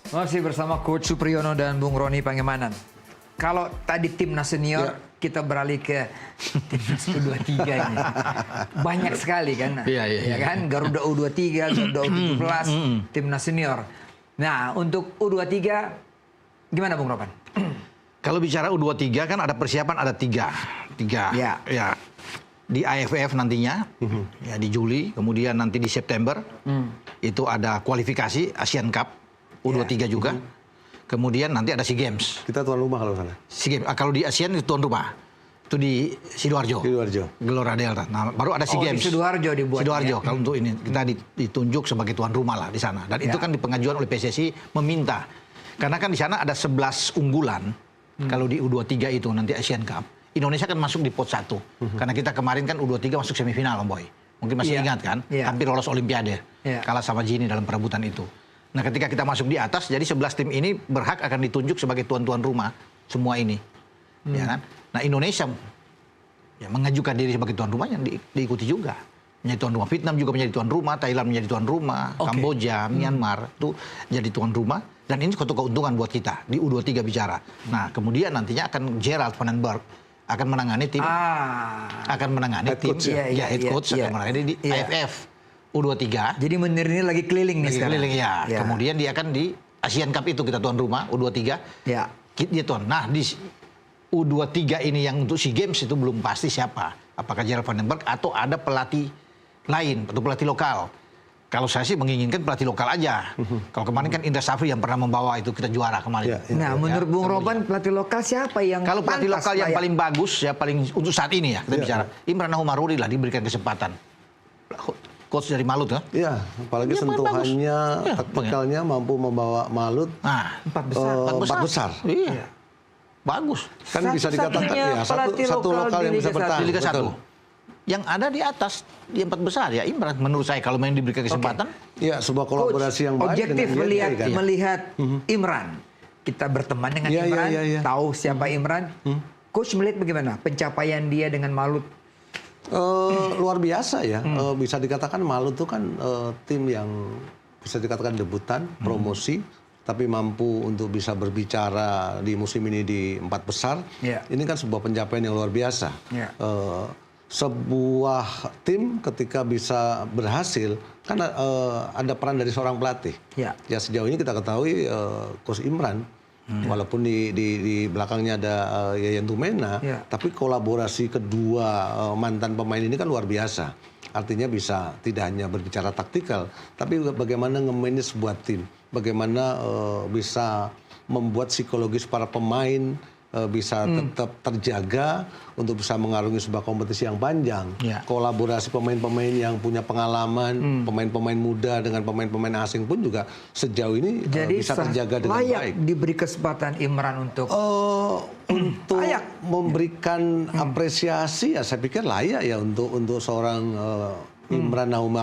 Masih bersama Coach Supriyono dan Bung Roni Pangemanan. Kalau tadi timnas senior, kita beralih ke timnas U23 ini. Banyak sekali kan, ya kan? Garuda U23, Garuda U17, timnas senior. Nah, untuk U23, gimana Bung Ropan? Kalau bicara U23 kan ada persiapan ada tiga. Ya. Di AFF nantinya, ya di Juli, kemudian nanti di September, itu ada kualifikasi Asian Cup, U23 juga. Kemudian nanti ada SEA Games. Kita tuan rumah kalau sana. SEA Games. Kalau di ASEAN itu tuan rumah. Itu di Sidoarjo. Gelora Delta. Nah, baru ada SEA Games. Di Sidoarjo dibuat. Sidoarjo. Kalau untuk ini kita ditunjuk sebagai tuan rumah lah di sana. Dan itu kan dipengajuan oleh PSSI meminta. Karena kan di sana ada 11 unggulan. Kalau di U23 itu nanti Asian Cup. Indonesia kan masuk di pot 1. Karena kita kemarin kan U23 masuk semifinal, Om Boy. Mungkin masih ingat kan? Hampir lolos Olimpiade. Kalah sama Gini dalam perebutan itu. Nah, ketika kita masuk di atas, jadi 11 tim ini berhak akan ditunjuk sebagai tuan-tuan rumah semua ini. Ya kan? Nah, Indonesia ya mengajukan diri sebagai tuan rumah yang diikuti juga. Menjadi tuan rumah. Vietnam juga menjadi tuan rumah, Thailand menjadi tuan rumah, Kamboja, Myanmar itu jadi tuan rumah. Dan ini suatu keuntungan buat kita di U23 bicara. Nah, kemudian nantinya akan Gerald Vandenberg akan menangani tim akan menangani head tim coach, head coach akan menangani di AFF U23. Jadi Menir ini lagi keliling nih sekarang. Keliling ya. Kemudian dia akan di Asian Cup itu kita tuan rumah U23. Ya. Dia tuan. Nah, di U23 ini yang untuk SEA Games itu belum pasti siapa. Apakah Gerald Vandenberg atau ada pelatih lain atau pelatih lokal. Kalau saya sih menginginkan pelatih lokal aja. Kalau kemarin kan Indra Safri yang pernah membawa itu kita juara kemarin. Nah, menurut Bung Ropan pelatih lokal siapa yang kalau pelatih lokal yang paling bagus ya paling untuk saat ini ya kita bicara Imran Nahum lah diberikan kesempatan. Coach dari Malut ya? Iya, apalagi sentuhannya, taktikalnya mampu membawa Malut empat besar. Iya. Bagus. Kan bisa dikatakan ya satu lokal yang bisa bertahan di Liga 1. Yang ada di atas di 4 besar ya Imran menurut saya kalau main diberikan kesempatan. Iya, sebuah kolaborasi yang baik. Objektif melihat Imran. Kita berteman dengan Imran, tahu siapa Imran. Coach melihat bagaimana pencapaian dia dengan Malut? Luar biasa ya. Bisa dikatakan Malut itu kan tim yang bisa dikatakan debutan, promosi, tapi mampu untuk bisa berbicara di musim ini di 4 besar. Ini kan sebuah pencapaian yang luar biasa. Sebuah tim ketika bisa berhasil kan ada peran dari seorang pelatih. Ya sejauh ini kita ketahui Coach Imran walaupun di belakangnya ada Yayan Tumena, tapi kolaborasi kedua mantan pemain ini kan luar biasa. Artinya bisa tidak hanya berbicara taktikal, tapi bagaimana nge-manage sebuah tim, bagaimana bisa membuat psikologis para pemain bisa tetap terjaga untuk bisa mengarungi sebuah kompetisi yang panjang. Kolaborasi pemain-pemain yang punya pengalaman, pemain-pemain muda dengan pemain-pemain asing pun juga sejauh ini bisa terjaga dengan layak baik. Diberi kesempatan Imran untuk memberikan apresiasi ya saya pikir layak ya untuk seorang Imran Nahum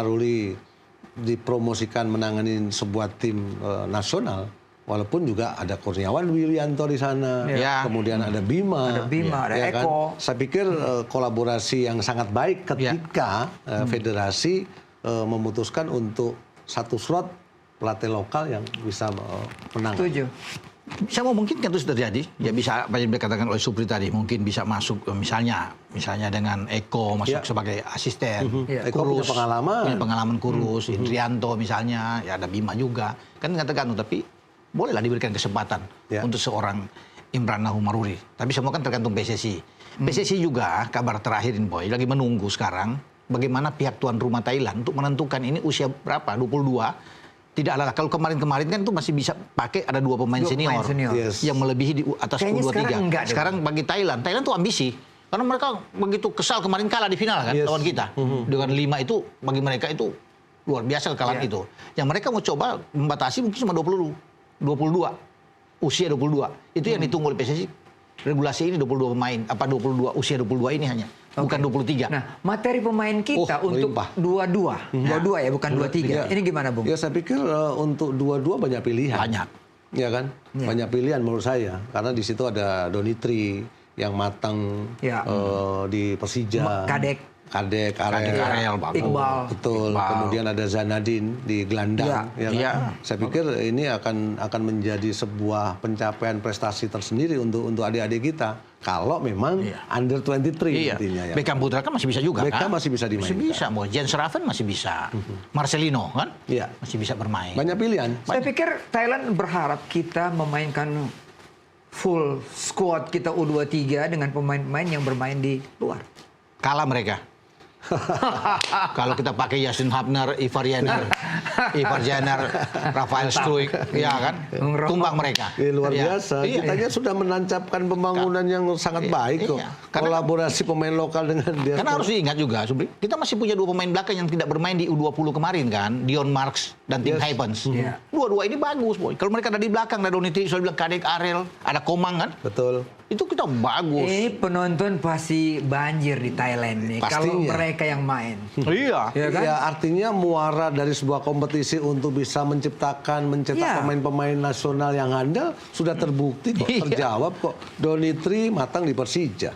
dipromosikan menangani sebuah tim nasional. Walaupun juga ada Kurniawan Wilianto di sana, kemudian ada Bima, ada Eko. Kan? Saya pikir kolaborasi yang sangat baik ketika federasi memutuskan untuk satu slot pelatih lokal yang bisa menang. Setuju. Saya mau mungkin itu sudah terjadi. Ya bisa apa yang dikatakan oleh Supri tadi, mungkin bisa masuk misalnya dengan Eko masuk sebagai asisten, Eko punya pengalaman Kurus, Indrianto misalnya, ya ada Bima juga. Kan nggak tergantung tapi bolehlah diberikan kesempatan untuk seorang Imran Nahum. Tapi semua kan tergantung PSSI. PSSI juga kabar terakhirin Boy lagi menunggu sekarang bagaimana pihak tuan rumah Thailand untuk menentukan ini usia berapa 22. Tidak lah kalau kemarin-kemarin kan itu masih bisa pakai ada 2 pemain senior. Yang melebihi di atas U23. Sekarang bagi Thailand tuh ambisi. Karena mereka begitu kesal kemarin kalah di final kan lawan kita. Dengan 5 itu bagi mereka itu luar biasa kekalahan itu. Yang mereka mau coba membatasi mungkin cuma 22. Usia 22. Itu yang ditunggu oleh PSSI. Regulasi ini 22 pemain, 22 usia 22 ini hanya, bukan 23. Nah, materi pemain kita untuk 22 ya, bukan 23. Ini gimana, Bung? Ya saya pikir untuk 22 banyak pilihan. Banyak. Ya kan? Banyak pilihan menurut saya. Karena di situ ada Donitri yang matang di Persija. Kadek, Arel, bagus. Iqbal. Betul. Iqbal. Kemudian ada Zanadin di gelandang. Ya kan? Iya. Saya pikir ini akan menjadi sebuah pencapaian prestasi tersendiri untuk adik-adik kita. Kalau memang under 23 intinya ya. Beckham Putra kan masih bisa juga Beckham kan? masih bisa dimainkan. Masih bisa. Mau Jens Raven masih bisa. Marcelino kan? Iya. Masih bisa bermain. Banyak pilihan. Saya pikir Thailand berharap kita memainkan full squad kita U23 dengan pemain-pemain yang bermain di luar. Kalah mereka. Kalau kita pakai Yasin Hapner, Ivar Jenner, Rafael Struijk, ya kan? Tumbang mereka. Luar biasa. Iya. Kitanya sudah menancapkan pembangunan yang sangat baik kok. Kolaborasi pemain lokal dengan dia. Karena harus diingat juga, Subri, kita masih punya 2 pemain belakang yang tidak bermain di U20 kemarin kan, Dion Marks dan Tim Hypens. Dua-dua ini bagus, boy. Kalau mereka ada di belakang, ada Doniti, saya bilang Kadek, Arel, ada Komang kan? Betul. Itu kita bagus. Ini penonton pasti banjir di Thailand nih kalau mereka yang main. Iya. Ya kan? Ya artinya muara dari sebuah kompetisi untuk bisa mencetak pemain-pemain nasional yang handal sudah terbukti kok, terjawab kok. Donitri matang di Persija.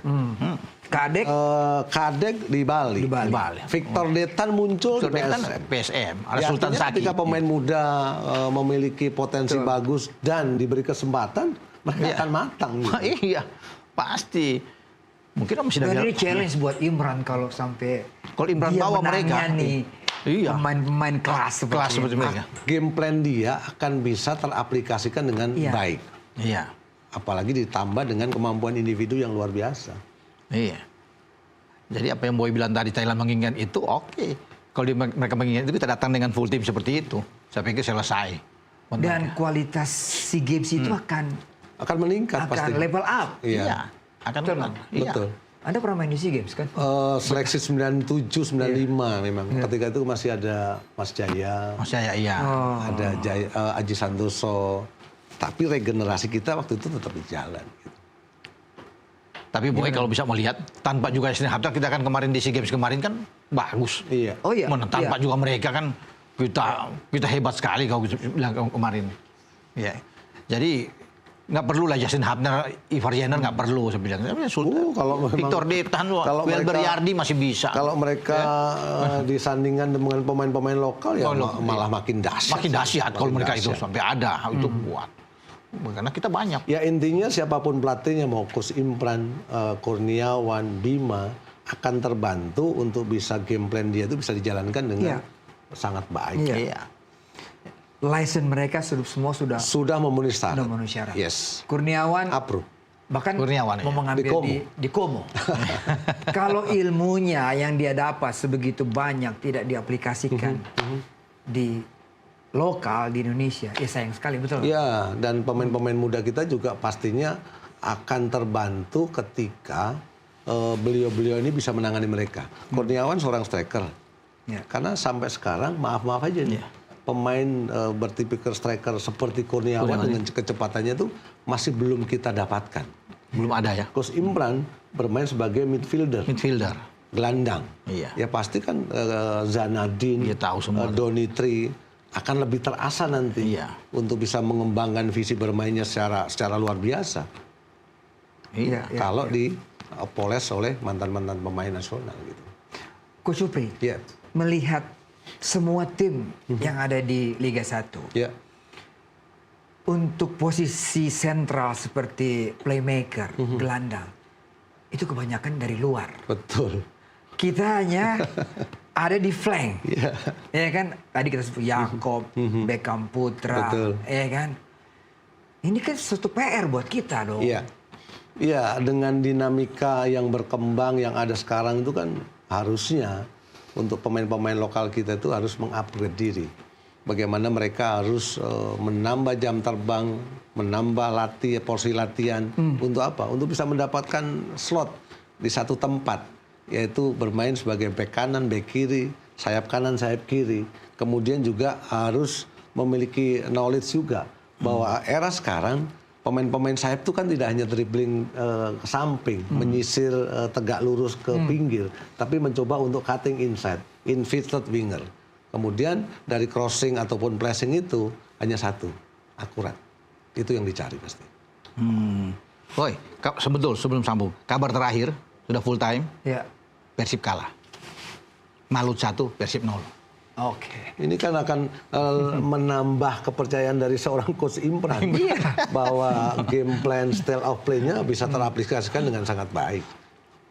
Kadek di Bali. Victor Detan muncul di PSM. Ada Ya, Sultan Saki. ketika pemain muda memiliki potensi bagus dan diberi kesempatan, mereka akan matang. Gitu. Iya, pasti. Mungkin masih Dan ini challenge buat Imran kalau sampai Imran dia bawa menangnya mereka nih pemain-pemain kelas seperti mereka. Game plan dia akan bisa teraplikasikan dengan baik. Iya. Apalagi ditambah dengan kemampuan individu yang luar biasa. Iya. Jadi apa yang Boy bilang tadi, Thailand mengingat itu oke. Kalau mereka mengingat itu, kita datang dengan full tim seperti itu. Saya pikir selesai. Dan kualitas SEA Games itu akan meningkat pasti. level up. Iya. Akan Betul. Betul. Anda pernah main di SEA Games kan? Seleksi 97, 95 memang. Ketika itu masih ada Mas Jaya. Mas Jaya, iya. Ada Aji Santoso. Tapi regenerasi kita waktu itu tetap berjalan. Gitu. Tapi Boy kalau bisa melihat, tanpa juga Yasin Hapner, kita kan kemarin di SEA Games kemarin kan bagus. Iya. Oh iya. Tanpa juga mereka kan kita hebat sekali kalau bilang kemarin. Iya. Jadi nggak perlu lah Yasin Hapner, Ivar Jenner nggak perlu saya bilang. Kalau Victor Detan, Wilber Yardi masih bisa. Kalau mereka disandingkan dengan pemain-pemain lokal ya malah makin dahsyat. Makin dahsyat kalau mereka itu sampai ada itu kuat. Karena kita banyak. Ya intinya siapapun pelatihnya mau Coach Imran, Kurniawan, Bima akan terbantu untuk bisa game plan dia itu bisa dijalankan dengan sangat baik. Iya. License mereka semua sudah memenuhi syarat. Yes. Kurniawan approve. Bahkan Kurniawan, mau mengambil di Como. Kalau ilmunya yang dia dapat sebegitu banyak tidak diaplikasikan di lokal di Indonesia, ya sayang sekali, betul. Ya, dan pemain-pemain muda kita juga pastinya akan terbantu ketika beliau-beliau ini bisa menangani mereka. Kurniawan seorang striker. Karena sampai sekarang maaf aja nih. Pemain bertipikal striker seperti Kurniawan dengan kecepatannya itu masih belum kita dapatkan. Belum ada ya. Coach Imran bermain sebagai midfielder. Gelandang. Iya. Ya pasti kan Zanadin, Donitri akan lebih terasa nanti untuk bisa mengembangkan visi bermainnya secara luar biasa. Kalau dipoles oleh mantan-mantan pemain nasional gitu. Coach Supri, melihat semua tim yang ada di Liga 1. Untuk posisi sentral seperti playmaker, gelandang, itu kebanyakan dari luar. Betul. Kita hanya ada di flank. Ya kan? Tadi kita sebut Yakob, Beckham Putra, ya kan? Ini kan suatu PR buat kita dong. Iya, dengan dinamika yang berkembang yang ada sekarang itu kan harusnya untuk pemain-pemain lokal kita itu harus mengupgrade diri. Bagaimana mereka harus menambah jam terbang, menambah porsi latihan. Untuk apa? Untuk bisa mendapatkan slot di satu tempat. Yaitu bermain sebagai bek kanan, bek kiri, sayap kanan, sayap kiri. Kemudian juga harus memiliki knowledge juga. Bahwa era sekarang, pemain-pemain sayap itu kan tidak hanya dribbling ke samping, menyisir tegak lurus ke pinggir, tapi mencoba untuk cutting inside, inverted winger. Kemudian dari crossing ataupun pressing itu hanya satu, akurat. Itu yang dicari pasti. Boy, sebelum sambung, kabar terakhir sudah full time. Persib kalah. Malut 1, Persib 0. Oke. Ini kan akan menambah kepercayaan dari seorang coach Imran bahwa game plan, style of play-nya bisa teraplikasikan dengan sangat baik.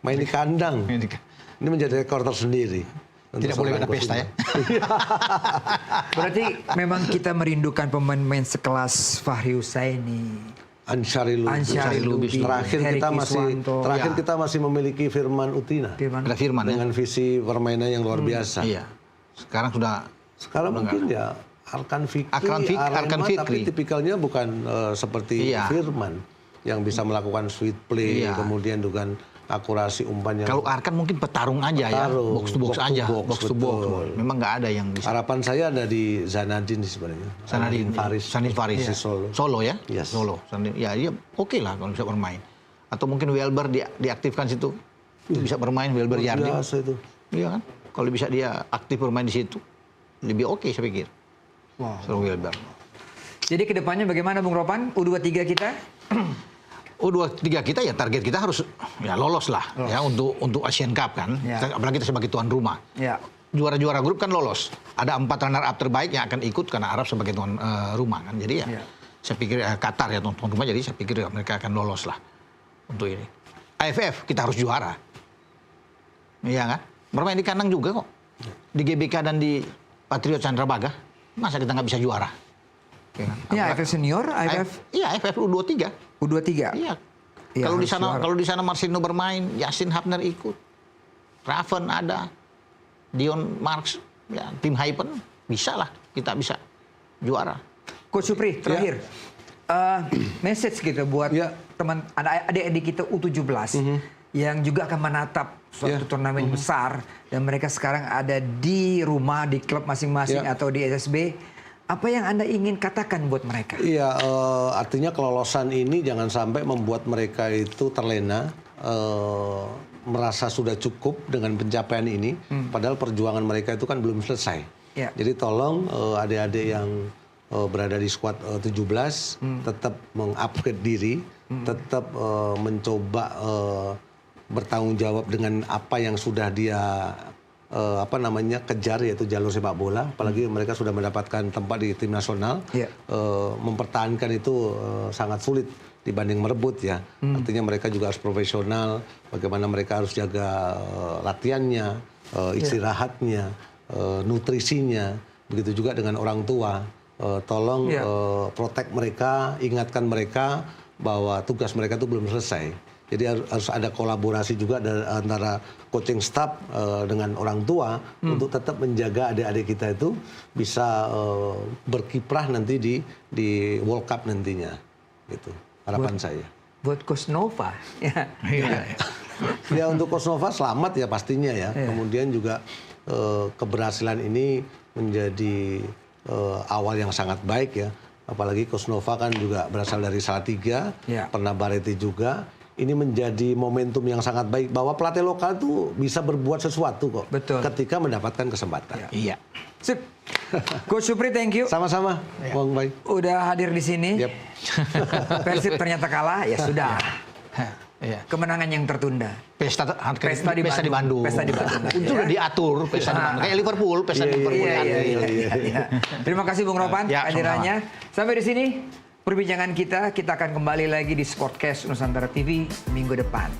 Main di kandang. Ini menjadi rekor tersendiri. Tidak boleh ada pesta ya. Berarti memang kita merindukan pemain-pemain sekelas Fahri Husaini, Ansari Lubis. Terakhir kita masih memiliki Firman Utina. Ada Firman dengan visi permainan yang luar biasa. Iya. Sekarang mungkin ya Arkan Fikri, tapi tipikalnya bukan seperti Firman yang bisa melakukan sweet play, kemudian dengan akurasi umpan yang... Kalau Arkan mungkin petarung aja box to box aja, box to box. Memang nggak ada yang bisa. Harapan saya ada di Zanadin sebenarnya. Sanadin Faris. Solo ya? Yes. Solo. Ya oke lah kalau bisa bermain. Atau mungkin Welber diaktifkan situ. Itu bisa bermain Welber Jardim. Biasa itu. Iya kan? Kalau bisa dia aktif bermain di situ, lebih oke saya pikir. Wow. Welber. Jadi kedepannya bagaimana Bung Ropan? U23 kita? U23 kita ya target kita harus ya lolos lah ya untuk Asian Cup kan. Apalagi kita sebagai tuan rumah. Juara-juara grup kan lolos. Ada 4 runner up terbaik yang akan ikut karena Arab sebagai tuan rumah kan. Jadi ya saya pikir Qatar ya tuan rumah, jadi saya pikir mereka akan lolos lah untuk ini. AFF kita harus juara. Iya kan? Bermain di kandang juga kok. Di GBK dan di Patriot Candrabaga. Masa kita nggak bisa juara? Ini AFF senior, AFF? Iya, AFF U23. U23? Iya. Kalau di sana Marcelino bermain, Yasin Hapner ikut. Raven ada. Dion Marks, ya, tim Hypen, bisa lah. Kita bisa juara. Coach Supri, terakhir. Message gitu buat teman adik-adik kita U17 yang juga akan menatap suatu turnamen besar dan mereka sekarang ada di rumah, di klub masing-masing atau di SSB. Apa yang Anda ingin katakan buat mereka? Iya, artinya kelolosan ini jangan sampai membuat mereka itu terlena, merasa sudah cukup dengan pencapaian ini, padahal perjuangan mereka itu kan belum selesai. Jadi tolong adik-adik yang berada di skuad 17 tetap mengupgrade diri, tetap mencoba bertanggung jawab dengan apa yang sudah dia kejar, yaitu jalur sepak bola. Apalagi mereka sudah mendapatkan tempat di tim nasional. Mempertahankan itu sangat sulit dibanding merebut ya. Artinya mereka juga harus profesional. Bagaimana mereka harus jaga latihannya, istirahatnya, nutrisinya. Begitu juga dengan orang tua. Tolong protect mereka, ingatkan mereka bahwa tugas mereka itu belum selesai. Jadi harus ada kolaborasi juga antara coaching staff dengan orang tua untuk tetap menjaga adik-adik kita itu bisa berkiprah nanti di World Cup nantinya. Gitu. Harapan saya. Buat Coach Nova. Ya untuk Coach Nova selamat ya pastinya ya. Kemudian juga keberhasilan ini menjadi awal yang sangat baik ya. Apalagi Coach Nova kan juga berasal dari Salatiga, pernah Bareti juga. Ini menjadi momentum yang sangat baik bahwa pelatih lokal tuh bisa berbuat sesuatu kok. Betul. Ketika mendapatkan kesempatan. Iya. Sip. Coach Supri, thank you. Sama-sama, Bang Bay. Udah hadir di sini. Yep. Persib ternyata kalah, ya sudah. Kemenangan yang tertunda. Pesta di Bandung. Pesta di Bandung. Itu udah diatur pesta di Bandung. Kayak Liverpool, pesta di Liverpool. Terima kasih Bung Ropan kehadirannya. Sampai di sini perbincangan kita akan kembali lagi di Sportcast Nusantara TV minggu depan.